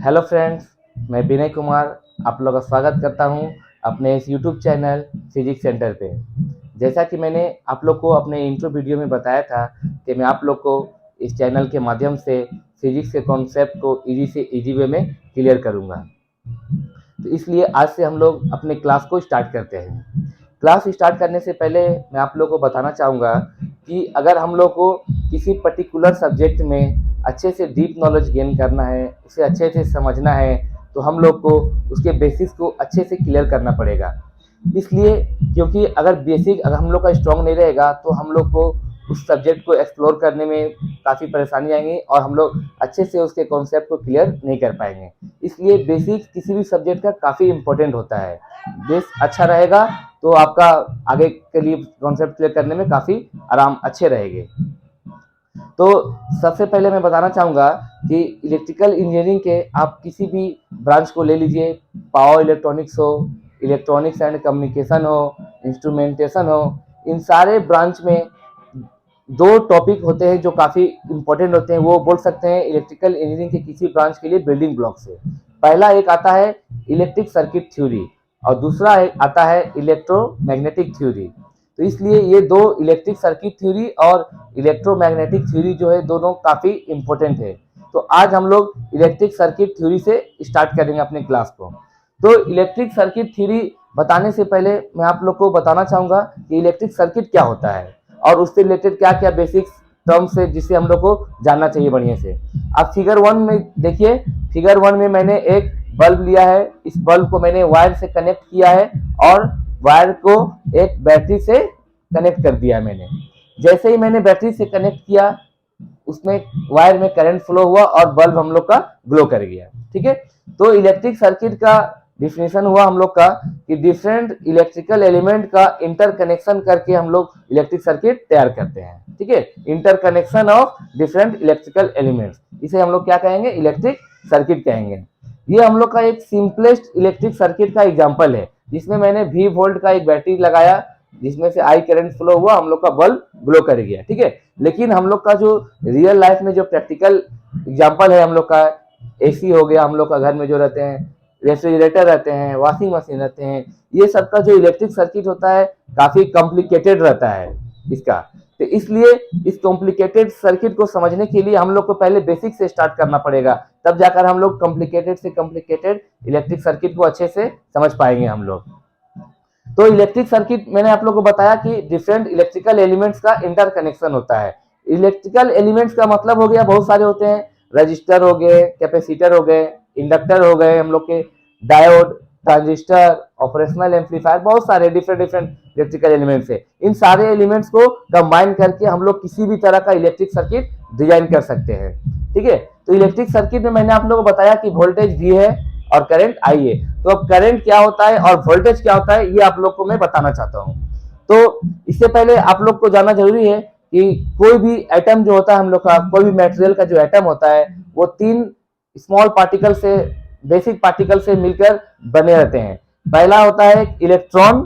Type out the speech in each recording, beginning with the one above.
Hello friends, मैं विनय कुमार आप लोगों का स्वागत करता हूं अपने इस यूट्यूब चैनल फिजिक्स सेंटर पे। जैसा कि मैंने आप लोग को अपने इंट्रो वीडियो में बताया था कि मैं आप लोग को इस चैनल के माध्यम से फिजिक्स के कॉन्सेप्ट को इजी से इजी वे में क्लियर करूंगा। तो इसलिए आज से हम लोग अपने क्लास को स्टार्ट करते हैं। क्लास स्टार्ट करने से पहले मैं आप लोग को बताना चाहूँगा कि अगर हम लोग को किसी पर्टिकुलर सब्जेक्ट में अच्छे से डीप नॉलेज गेन करना है, उसे अच्छे से समझना है, तो हम लोग को उसके बेसिक्स को अच्छे से क्लियर करना पड़ेगा। इसलिए क्योंकि अगर हम लोग का स्ट्रॉन्ग नहीं रहेगा तो हम लोग को उस सब्जेक्ट को एक्सप्लोर करने में काफ़ी परेशानी आएंगी और हम लोग अच्छे से उसके कॉन्सेप्ट को क्लियर नहीं कर पाएंगे। इसलिए बेसिक किसी भी सब्जेक्ट का काफ़ी इम्पोर्टेंट होता है। बेस अच्छा रहेगा तो आपका आगे के लिए कॉन्सेप्ट क्लियर करने में काफ़ी अच्छे रहेंगे। तो सबसे पहले मैं बताना चाहूँगा कि इलेक्ट्रिकल इंजीनियरिंग के आप किसी भी ब्रांच को ले लीजिए, पावर इलेक्ट्रॉनिक्स हो, इलेक्ट्रॉनिक्स एंड कम्युनिकेशन हो, इंस्ट्रूमेंटेशन हो, इन सारे ब्रांच में दो टॉपिक होते हैं जो काफ़ी इंपॉर्टेंट होते हैं। वो बोल सकते हैं इलेक्ट्रिकल इंजीनियरिंग के किसी ब्रांच के लिए बिल्डिंग ब्लॉक से। पहला एक आता है इलेक्ट्रिक सर्किट थ्योरी और दूसरा एक आता है इलेक्ट्रोमैग्नेटिक थ्योरी। तो इसलिए ये दो इलेक्ट्रिक सर्किट थ्योरी और इलेक्ट्रोमैग्नेटिक थ्योरी जो है दोनों काफ़ी इंपॉर्टेंट है। तो आज हम लोग इलेक्ट्रिक सर्किट थ्योरी से स्टार्ट करेंगे अपने क्लास को। तो इलेक्ट्रिक सर्किट थ्योरी बताने से पहले मैं आप लोग को बताना चाहूँगा कि इलेक्ट्रिक सर्किट क्या होता है और उससे रिलेटेड क्या क्या बेसिक टर्म्स है जिससे हम लोग को जानना चाहिए बढ़िया से। आप फिगर 1 में देखिए, फिगर 1 में मैंने एक बल्ब लिया है। इस बल्ब को मैंने वायर से कनेक्ट किया है और वायर को एक बैटरी से कनेक्ट कर दिया मैंने। जैसे ही मैंने बैटरी से कनेक्ट किया उसमें वायर में करंट फ्लो हुआ और बल्ब हम लोग का ग्लो कर गया। ठीक है, तो इलेक्ट्रिक सर्किट का डिफिनेशन हुआ हम लोग का कि डिफरेंट इलेक्ट्रिकल एलिमेंट का इंटरकनेक्शन करके हम लोग इलेक्ट्रिक सर्किट तैयार करते हैं। ठीक है, interconnection of different electrical elements, इसे हम लोग क्या कहेंगे, इलेक्ट्रिक सर्किट कहेंगे। ये हम लोग का एक सिंपलेस्ट इलेक्ट्रिक सर्किट का एग्जांपल है जिसमें मैंने V वोल्ट का एक बैटरी लगाया जिसमें से I करंट फ्लो हुआ, हम लोग का बल्ब ग्लो कर गया। ठीक है, लेकिन हम लोग का जो रियल लाइफ में जो प्रैक्टिकल एग्जांपल है, हम लोग का AC हो गया, हम लोग का घर में जो रहते हैं, रेफ्रिजरेटर रहते हैं, वॉशिंग मशीन रहते हैं, ये सब का जो इलेक्ट्रिक सर्किट होता है काफी कॉम्प्लिकेटेड रहता है इसका। तो इसलिए इस कॉम्प्लिकेटेड सर्किट को समझने के लिए हम लोग को पहले बेसिक से स्टार्ट करना पड़ेगा, तब जाकर हम लोग कॉम्प्लिकेटेड से कॉम्प्लिकेटेड इलेक्ट्रिक सर्किट को अच्छे से समझ पाएंगे हम लोग। तो इलेक्ट्रिक सर्किट मैंने आप लोग को बताया कि डिफरेंट इलेक्ट्रिकल एलिमेंट्स का इंटरकनेक्शन होता है। इलेक्ट्रिकल एलिमेंट्स का मतलब हो गया बहुत सारे होते हैं, रजिस्टर हो गए, कैपेसिटर हो गए, इंडक्टर हो गए, हम लोग के डायोड, ट्रांजिस्टर, ऑपरेशनल एम्पलीफायर, बहुत सारे डिफरेंट इलेक्ट्रिकल एलिमेंट्स है। इन सारे एलिमेंट्स को कंबाइन करके हम लोग किसी भी तरह का इलेक्ट्रिक सर्किट डिजाइन कर सकते हैं। ठीक है, तो इलेक्ट्रिक सर्किट में मैंने आप लोगों को बताया कि वोल्टेज V है और करंट I है। तो अब करंट क्या होता है और वोल्टेज क्या होता है ये आप लोग को मैं बताना चाहता हूँ। तो इससे पहले आप लोग को जानना जरूरी है कि कोई भी एटम जो होता है, हम लोग का कोई भी मटेरियल का जो एटम होता है वो 3 स्मॉल पार्टिकल से, बेसिक पार्टिकल से मिलकर बने रहते हैं। पहला होता है इलेक्ट्रॉन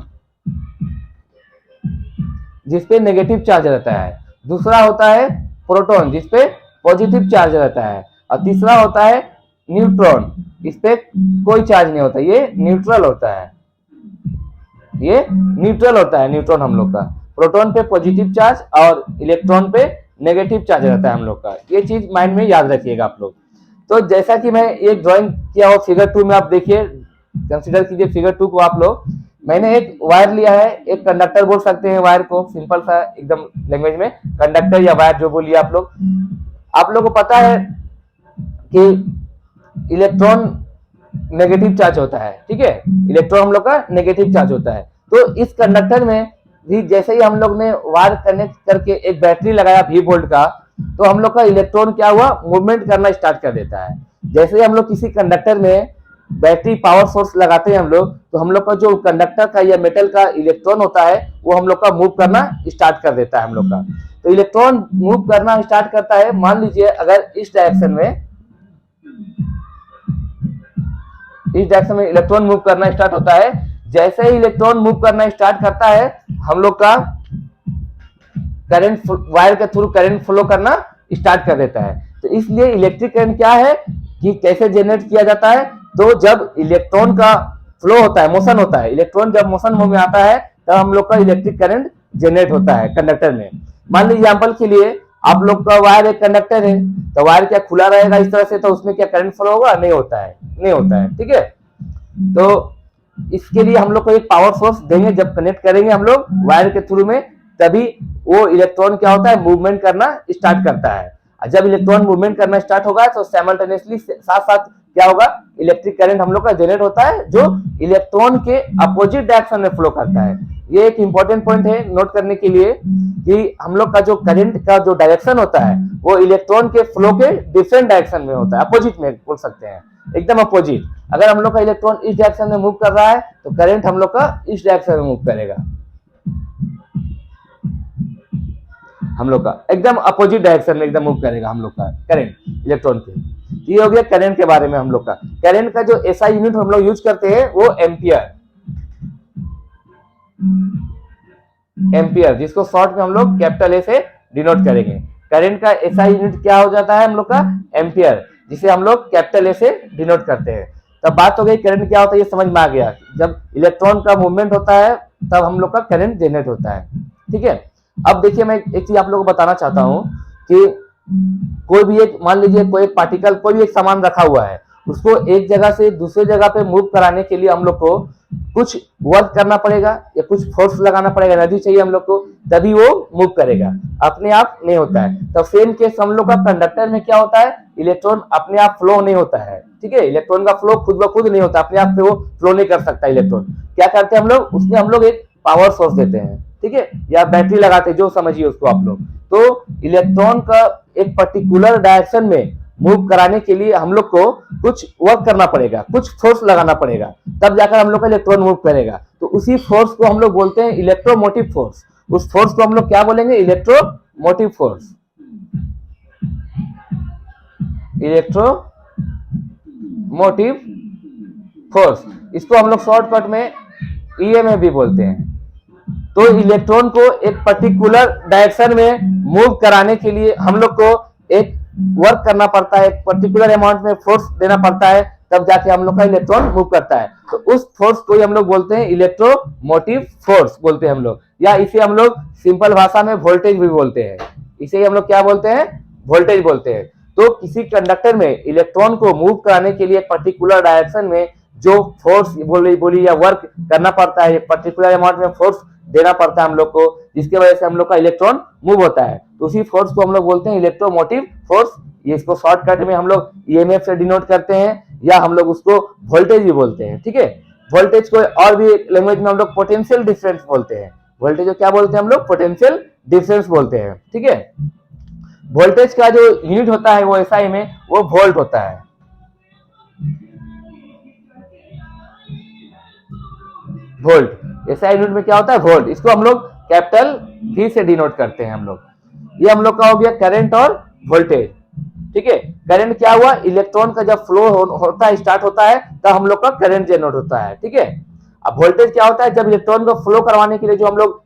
जिसपे नेगेटिव चार्ज रहता है, दूसरा होता है प्रोटॉन जिसपे पॉजिटिव चार्ज रहता है, और तीसरा होता है न्यूट्रॉन, इस पे कोई चार्ज नहीं होता, ये न्यूट्रल होता है, ये न्यूट्रल होता है न्यूट्रॉन हम लोग का। प्रोटॉन पे पॉजिटिव चार्ज और इलेक्ट्रॉन पे नेगेटिव चार्ज रहता है हम लोग का। ये चीज माइंड में याद रखिएगा आप लोग। तो जैसा कि मैं एक ड्राइंग किया हो फिगर 2 में, आप देखिए, कंसीडर कीजिए फिगर 2 को आप लोग। मैंने एक वायर लिया है, एक कंडक्टर बोल सकते हैं वायर को, सिंपल सा एकदम लैंग्वेज में कंडक्टर या वायर जो बोलिए आप लोग। आप लोग को पता है कि इलेक्ट्रॉन नेगेटिव चार्ज होता है। ठीक है, इलेक्ट्रॉन हम लोग का नेगेटिव चार्ज होता है। तो इस कंडक्टर में भी जैसे ही हम लोग ने वायर कनेक्ट करके एक बैटरी लगाया V वोल्ट का, तो हम लोग का इलेक्ट्रॉन क्या हुआ, मूवमेंट करना स्टार्ट कर देता है। जैसे ही हम लोग किसी कंडक्टर में बैटरी पावर सोर्स लगाते हैं हम लोग, तो हम लोग का जो कंडक्टर का या मेटल का इलेक्ट्रॉन होता है वो हम लोग का मूव करना स्टार्ट कर देता है हम लोग का। तो इलेक्ट्रॉन मूव करना स्टार्ट करता है, मान लीजिए अगर इस डायरेक्शन में इलेक्ट्रॉन मूव करना स्टार्ट होता है। जैसे ही इलेक्ट्रॉन मूव करना स्टार्ट करता है, हम लोग का करंट, वायर के थ्रू करंट फ्लो करना स्टार्ट कर देता है। तो इसलिए इलेक्ट्रिक करंट क्या है, कि कैसे जनरेट किया जाता है, तो जब इलेक्ट्रॉन का फ्लो होता है, मोशन होता है, इलेक्ट्रॉन जब मोशन में आता है तब हम लोग का इलेक्ट्रिक करंट जनरेट होता है कंडक्टर में। मान लीजिए एग्जाम्पल के लिए आप लोग का वायर एक कंडक्टर है, तो वायर क्या खुला रहेगा इस तरह से, तो उसमें क्या करंट फ्लो होगा? नहीं होता है, नहीं होता है, ठीक है। तो इसके लिए हम लोग को एक पावर सोर्स देंगे, जब कनेक्ट करेंगे हम लोग वायर के थ्रू में, तभी वो इलेक्ट्रॉन क्या होता है? मूवमेंट करना स्टार्ट करता है। जब इलेक्ट्रॉन मूवमेंट करना स्टार्ट होगा तो साइमल्टेनियसली साथ साथ क्या होगा? इलेक्ट्रिक करंट हम लोग का जनरेट होता है, जो इलेक्ट्रॉन के अपोजिट डायरेक्शन में फ्लो करता है। ये एक इंपॉर्टेंट पॉइंट है नोट करने के लिए कि हम लोग का जो करंट का जो डायरेक्शन होता है वो इलेक्ट्रॉन के फ्लो के डिफरेंट डायरेक्शन में होता है, अपोजिट में बोल सकते हैं, एकदम अपोजिट। अगर हम लोग का इलेक्ट्रॉन इस डायरेक्शन में मूव कर रहा है तो करंट हम लोग का इस डायरेक्शन में मूव करेगा, हम लोग का एकदम अपोजिट डायरेक्शन में एकदम मूव करेगा हम लोग का करंट इलेक्ट्रॉन के। ये हो गया करंट के बारे में। हम लोग का करंट का जो एसआई यूनिट हम लोग यूज करते हैं वो एम्पियर, एम्पियर, जिसको शॉर्ट में हम लोग कैपिटल ए से डिनोट करेंगे। करंट का एसआई यूनिट क्या हो जाता है हम लोग का? एम्पियर, जिसे हम लोग कैपिटल ए से डिनोट करते हैं। तब बात हो गई करंट क्या होता है, ये समझ में आ गया। जब इलेक्ट्रॉन का मूवमेंट होता है तब हम लोग का करंट जनरेट होता है, ठीक है। अब देखिए मैं एक चीज आप लोगों को बताना चाहता हूं कि कोई भी एक, मान लीजिए कोई एक पार्टिकल, कोई भी एक सामान रखा हुआ है, उसको एक जगह से दूसरे जगह पे मूव कराने के लिए हम लोग को कुछ वर्क करना पड़ेगा या कुछ फोर्स लगाना पड़ेगा, एनर्जी चाहिए हम लोग को, तभी वो मूव करेगा, अपने आप नहीं होता है। तो सेम केस हम लोग का कंडक्टर में क्या होता है? इलेक्ट्रॉन अपने आप फ्लो नहीं होता है, ठीक है। इलेक्ट्रॉन का फ्लो खुद ब खुद नहीं होता, अपने आप से वो फ्लो नहीं कर सकता इलेक्ट्रॉन। क्या करते हैं हम लोग? उसमें हम लोग एक पावर सोर्स देते हैं, ठीक है, या बैटरी लगाते हैं, जो समझिए उसको आप लोग। तो इलेक्ट्रॉन का एक पर्टिकुलर डायरेक्शन में मूव कराने के लिए हम लोग को कुछ वर्क करना पड़ेगा, कुछ फोर्स लगाना पड़ेगा, तब जाकर हम लोग का इलेक्ट्रॉन मूव करेगा। तो उसी फोर्स को हम लोग बोलते हैं इलेक्ट्रोमोटिव फोर्स। उस फोर्स को हम लोग क्या बोलेंगे? Electromotive force, electromotive force. इसको हम लोग शॉर्टकट में ईएमएफ भी बोलते हैं। तो इलेक्ट्रॉन को एक पर्टिकुलर डायरेक्शन में मूव कराने के लिए हम लोग को एक वर्क करना पड़ता है, एक पर्टिकुलर अमाउंट में फोर्स देना पड़ता है, तब जाके हम लोग का इलेक्ट्रॉन मूव करता है। तो उस फोर्स को हम लोग बोलते हैं इलेक्ट्रोमोटिव फोर्स बोलते हैं हम लोग, या इसे हम लोग सिंपल भाषा में वोल्टेज भी बोलते हैं। इसे हम लोग क्या बोलते हैं? वोल्टेज बोलते हैं। तो किसी कंडक्टर में इलेक्ट्रॉन को मूव कराने के लिए एक पर्टिकुलर डायरेक्शन में जो फोर्स बोली या वर्क करना पड़ता है, पर्टिकुलर अमाउंट में फोर्स देना पड़ता है हम लोग को, जिसके वजह से हम लोग का इलेक्ट्रॉन मूव होता है। तो उसी फोर्स को हम लोग बोलते हैं इलेक्ट्रोमोटिव फोर्स। ये इसको शॉर्टकट में हम लोग ईएमएफ से डिनोट करते हैं, या हम लोग उसको वोल्टेज भी बोलते हैं, ठीक है। वोल्टेज को और भी लैंग्वेज में हम लोग पोटेंशियल डिफरेंस बोलते हैं। वोल्टेज को क्या बोलते हैं हम लोग? पोटेंशियल डिफरेंस बोलते हैं, ठीक है। वोल्टेज का जो यूनिट होता है वो एसआई में वो वोल्ट होता है। वोल्ट एसआई यूनिट में क्या होता है? वोल्ट। इसको हम लोग कैपिटल V से डिनोट करते हैं हम लोग। ये हम लोग का हो गया करंट और वोल्टेज, ठीक है। करंट क्या हुआ? इलेक्ट्रॉन का जब फ्लो होता है, स्टार्ट होता है, तब हम लोग का करंट जनरेट होता है, ठीक है। अब वोल्टेज क्या होता है? जब इलेक्ट्रॉन को फ्लो करवाने के लिए जो हम लोग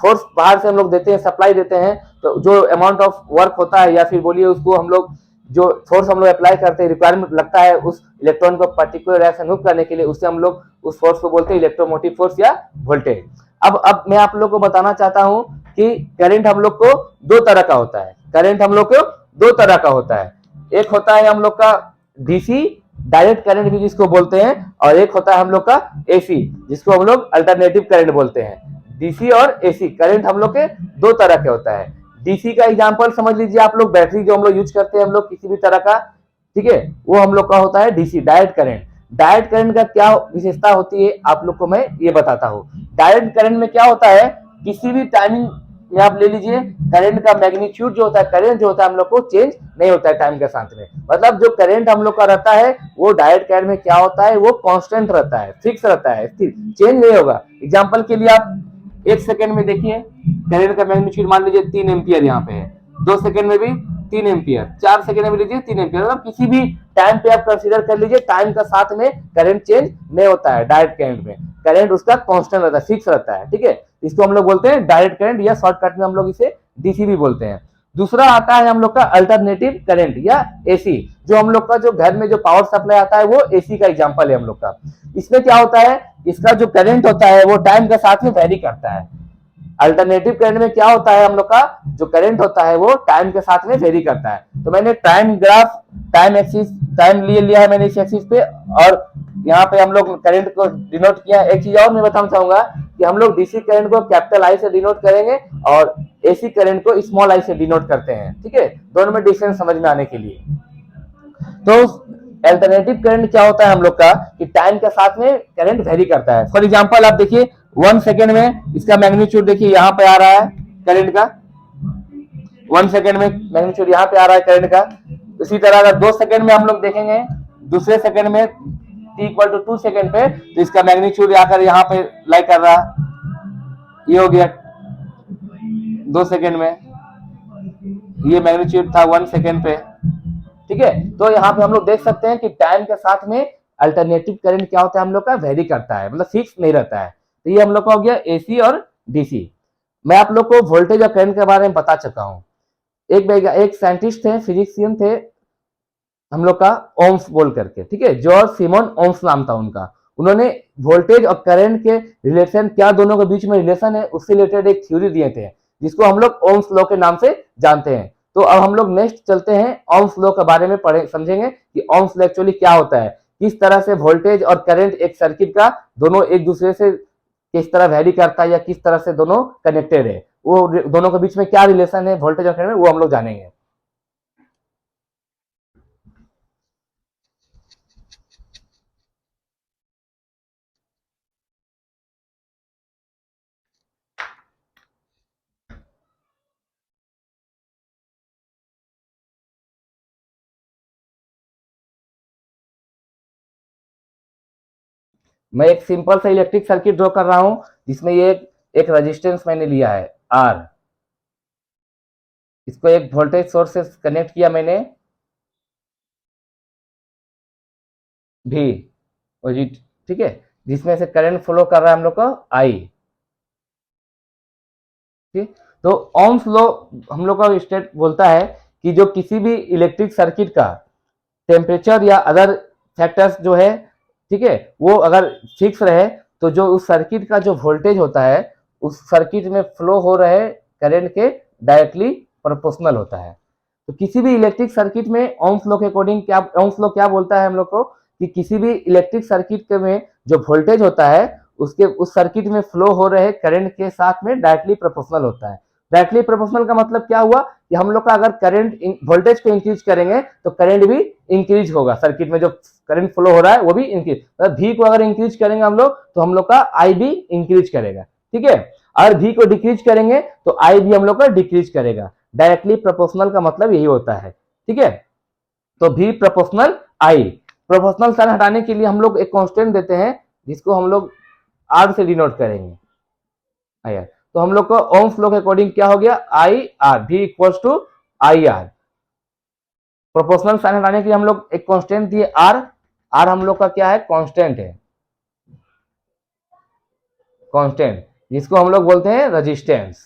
फोर्स बाहर से हम लोग देते हैं, सप्लाई देते हैं, तो जो अमाउंट ऑफ वर्क होता है, या फिर बोलिए उसको हम लोग जो फोर्स हम लोग अप्लाई करते हैं, रिक्वायरमेंट लगता है उस इलेक्ट्रॉन को पर्टिकुलर डायरेक्शन मूव करने के लिए, उससे हम लोग उस फोर्स को बोलते हैं इलेक्ट्रोमोटिव फोर्स या वोल्टेज। अब मैं आप लोग को बताना चाहता हूं कि करंट हम लोग को दो तरह का होता है। करंट हम लोग को दो तरह का होता है। एक होता है हम लोग का डीसी डायरेक्ट करंट भी जिसको बोलते हैं, और एक होता है हम लोग का एसी जिसको हम लोग अल्टरनेटिव करंट बोलते हैं। डीसी और एसी करंट हम लोग के दो तरह के होता है। डीसी का एग्जांपल समझ लीजिए आप लोग, बैटरी जो हम लोग यूज करते हैं हम लोग किसी भी तरह का, ठीक है, वो हम लोग का होता है DC direct current. Direct current का क्या विशेषता होती है आप लोग को मैं ये बताता हूँ। डायरेक्ट करंट में क्या होता है? किसी भी टाइमिंग में आप ले लीजिए, करंट का मैग्नीट्यूड जो होता है, करंट जो होता है हम लोग को चेंज नहीं होता है टाइम के साथ में। मतलब जो करंट हम लोग का रहता है वो डायरेक्ट करंट में क्या होता है? वो कांस्टेंट रहता है, फिक्स रहता है, स्थिर, चेंज नहीं होगा। एग्जांपल के लिए आप 1 सेकंड में देखिए करंट का मैग्नीट्यूड मान लीजिए 3 एम्पियर यहाँ पे है, 2 सेकंड में भी 3 एम्पियर, 4 सेकंड में लीजिए 3 एम्पियर। मतलब किसी भी टाइम पे आप कंसीडर कर लीजिए, टाइम का साथ में करंट चेंज नहीं होता है। डायरेक्ट करंट में करंट उसका कांस्टेंट रहता है, फिक्स रहता है, ठीक है। इसको हम लोग बोलते हैं डायरेक्ट करंट, या शॉर्टकट में हम लोग इसे डीसी भी बोलते हैं। दूसरा आता है हम लोग का अल्टरनेटिव करंट या एसी, जो हम लोग का जो घर में जो पावर सप्लाई आता है वो एसी का एग्जांपल है हम लोग का। इसमें क्या होता है, इसका जो करंट होता है वो टाइम के साथ में वेरी करता है। अल्टरनेटिव करंट में क्या होता है, हम लोग का जो करंट होता है वो टाइम के साथ में वेरी करता है। तो मैंने time graph, time axis, time लिया है मैंने इस एक्सिस पे, और यहाँ पे हम लोग करंट को डिनोट किया। एक चीज और मैं बताना चाहूंगा कि हम लोग डीसी करंट को कैपिटल आई से डिनोट करेंगे और एसी करंट को स्मॉल आई से डिनोट करते हैं, ठीक है, दोनों में डिफरेंस समझ में आने के लिए। तो अल्टरनेटिव करंट क्या होता है हम लोग का कि टाइम के साथ में करंट वेरी करता है। फॉर एग्जांपल आप देखिए 1 सेकेंड में इसका मैग्नीट्यूड देखिए यहाँ पे आ रहा है करंट का, 1 सेकेंड में मैग्नीट्यूड यहाँ पे आ रहा है करंट का। इसी तरह अगर 2 सेकेंड में हम लोग देखेंगे, दूसरे सेकेंड में t इक्वल टू 2 सेकेंड पे, तो इसका मैग्नीट्यूड आकर यहाँ पे लाई कर रहा, ये हो गया 2 सेकेंड में, ये मैग्नीट्यूड था 1 सेकेंड पे, ठीक है। तो यहाँ पे हम लोग देख सकते हैं कि टाइम के साथ में अल्टरनेटिव करंट क्या होता है हम लोग का, वेरी करता है, मतलब फिक्स नहीं रहता है। तो ये हम लोग का हो गया एसी और डीसी। मैं आप लोग को वोल्टेज और करंट के बारे में बता चुका हूँ। एक साइंटिस्ट थे, फिजिशियन थे हम लोग का, ओम्स बोल करके, ठीक है, जॉर्ज सिमन ओम्स नाम था उनका। उन्होंने वोल्टेज और करंट के रिलेशन, क्या दोनों के बीच में रिलेशन है, उससे रिलेटेड एक थ्योरी दिए थे जिसको हम लोग ओम्स लॉ के नाम से जानते हैं। तो अब हम लोग नेक्स्ट चलते हैं, ओम्स लॉ के बारे में पढ़े समझेंगे कि ओम्स लॉ एक्चुअली क्या होता है, किस तरह से वोल्टेज और करंट एक सर्किट का दोनों एक दूसरे से किस तरह वैरी करता है या किस तरह से दोनों कनेक्टेड है, वो दोनों के बीच में क्या रिलेशन है वोल्टेज और करंट में, वो हम लोग जानेंगे। मैं एक सिंपल सा इलेक्ट्रिक सर्किट ड्रॉ कर रहा हूं जिसमें ये एक रेजिस्टेंस मैंने लिया है आर, इसको एक वोल्टेज सोर्स से कनेक्ट किया मैंने भी, ठीक है, जिसमें से करंट फ्लो कर रहा है हम लोग को आई, ठीक। तो ओम्स लॉ हम लोग का स्टेट बोलता है कि जो किसी भी इलेक्ट्रिक सर्किट का टेम्परेचर या अदर फैक्टर्स जो है, ठीक है, वो अगर फिक्स रहे तो जो उस सर्किट का जो वोल्टेज होता है उस सर्किट में फ्लो हो रहे करंट के डायरेक्टली प्रोपोर्शनल होता है। तो किसी भी इलेक्ट्रिक सर्किट में ओम्स लॉ के अकॉर्डिंग क्या, ओम्स लॉ क्या बोलता है हम लोग को कि किसी भी इलेक्ट्रिक सर्किट के में जो वोल्टेज होता है उसके उस सर्किट में फ्लो हो रहे करंट के साथ में डायरेक्टली प्रोपोर्शनल होता है। डायरेक्टली प्रोपोर्शनल का मतलब क्या हुआ कि हम लोग का अगर करंट वोल्टेज को इंक्रीज करेंगे तो करंट भी इंक्रीज होगा, सर्किट में जो करंट फ्लो हो रहा है वो भी इंक्रीज, मतलब भी को अगर इंक्रीज करेंगे हम लोग तो हम लोग का आई भी इंक्रीज करेगा, ठीक है। अगर भी को डिक्रीज करेंगे तो आई भी हम लोग का डिक्रीज करेगा। डायरेक्टली प्रोपोर्शनल का मतलब यही होता है, ठीक है। तो भी प्रोपोर्शनल आई, प्रोपोर्शनल साइन हटाने के लिए हम लोग एक कांस्टेंट देते हैं जिसको हम लोग आर से डिनोट करेंगे, आया। तो हम लोग को ओम्स लॉ के अकॉर्डिंग क्या हो गया, आई आर, भी equals to I R. Proportional sign हटाने के लिए हम लोग एक कांस्टेंट दिए आर, आर हम लोग का क्या है, कांस्टेंट है, कांस्टेंट जिसको हम लोग बोलते हैं रेजिस्टेंस।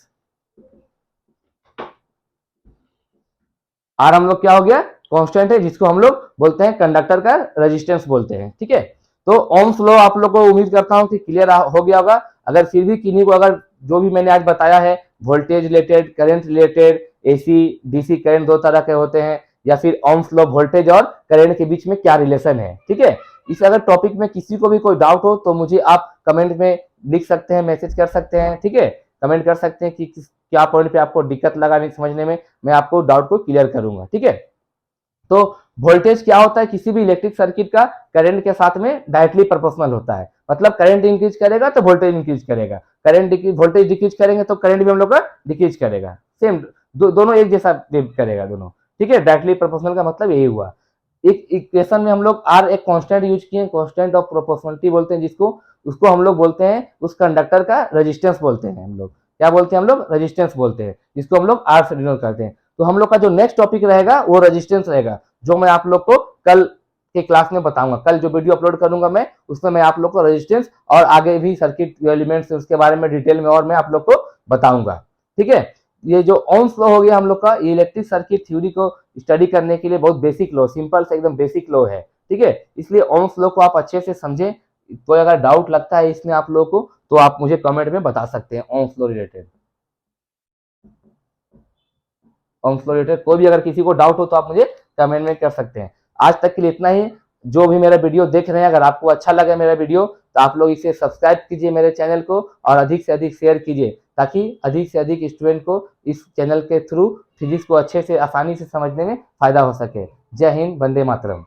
आर हम लोग क्या हो गया, कांस्टेंट है जिसको हम लोग बोलते हैं कंडक्टर का रेजिस्टेंस बोलते हैं, ठीक है। तो ओम्स लॉ आप लोग को उम्मीद करता हूं कि क्लियर हो गया होगा। अगर फिर भी किन्हीं को अगर जो भी मैंने आज बताया है voltage related, current related, AC DC current दो तरह के होते हैं, या फिर ओम्स लॉ वोल्टेज और करंट के बीच में क्या रिलेशन है, ठीक है, इस अगर टॉपिक में किसी को भी कोई डाउट हो तो मुझे आप कमेंट में लिख सकते हैं, मैसेज कर सकते हैं, ठीक है, कमेंट कर सकते हैं कि क्या पॉइंट पे आपको दिक्कत लगा नहीं समझने में, मैं आपको डाउट को क्लियर करूंगा, ठीक है। तो वोल्टेज क्या होता है, किसी भी इलेक्ट्रिक सर्किट का करंट के साथ में डायरेक्टली प्रोपोर्शनल होता है, मतलब करंट इंक्रीज करेगा तो वोल्टेज इंक्रीज करेगा, करंट वोल्टेज डिक्रीज करेंगे तो करंट भी हम लोग का डिक्रीज करेगा, सेम दोनों एक जैसा करेगा दोनों, ठीक है। डायरेक्टली प्रोपोर्शनल का मतलब यही हुआ। एक इक्वेशन में हम लोग आर एक कांस्टेंट यूज किए, कांस्टेंट ऑफ प्रोपोर्शनलिटी बोलते हैं जिसको, उसको हम लोग बोलते हैं उस कंडक्टर का रेजिस्टेंस बोलते हैं, हम लोग क्या बोलते हैं, हम लोग रेजिस्टेंस बोलते हैं, जिसको हम लोग आर से डिनोट करते हैं। तो हम लोग का जो नेक्स्ट टॉपिक रहेगा वो रेजिस्टेंस रहेगा, जो मैं आप लोग को कल के क्लास में बताऊंगा। कल जो वीडियो अपलोड करूंगा मैं उसमें मैं आप लोग को रेजिस्टेंस और आगे भी सर्किट एलिमेंट्स उसके बारे में डिटेल में और मैं आप लोग को बताऊंगा, ठीक है। ये जो ओम्स लॉ हो गया हम लोग का, ये इलेक्ट्रिक सर्किट थ्योरी को स्टडी करने के लिए बहुत बेसिक लॉ, सिंपल से एकदम बेसिक लॉ है, ठीक है। इसलिए ओम्स लॉ को आप अच्छे से समझें। कोई अगर डाउट लगता है इसमें आप लोगों को, तो आप मुझे कमेंट में बता सकते हैं Ohm's law related. Ohm's law related कोई भी अगर किसी को डाउट हो तो आप मुझे कमेंट में कर सकते हैं। आज तक के लिए इतना ही। जो भी मेरा वीडियो देख रहे हैं, अगर आपको अच्छा लगे मेरा वीडियो, तो आप लोग इसे सब्सक्राइब कीजिए मेरे चैनल को, और अधिक से अधिक शेयर कीजिए, ताकि अधिक से अधिक स्टूडेंट को इस चैनल के थ्रू फिजिक्स को अच्छे से आसानी से समझने में फायदा हो सके। जय हिंद, वंदे मातरम।